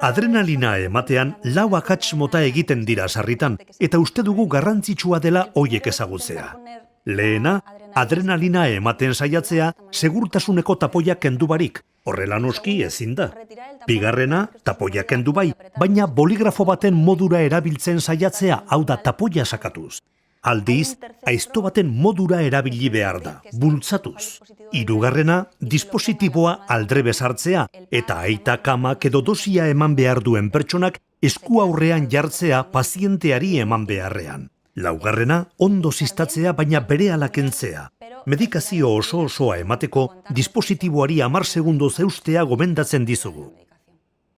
Adrenalina ematean lau akats mota egiten dira sarritan, eta uste dugu garrantzitsua dela hoiek ezagutzea. Lehena, adrenalina ematen saiatzea segurtasuneko tapoia kendu barik, horrela noski ezin da. Bigarrena, tapoia kendu bai, baina boligrafo baten modura erabiltzen saiatzea, hau da tapoia sakatuz. Aldiz, aizto baten modura erabili behar da, bultzatuz. Hirugarrena, dispositiboa aldrebez hartzea, eta aita kamak edo dosia eman behar duen pertsonak esku aurrean jartzea pazienteari eman beharrean. Laugarrena, ondo ziztatzea baina berehala kentzea. Medikazio oso osoa emateko, dispositiboari 10 segundoz eustea gomendatzen dizugu.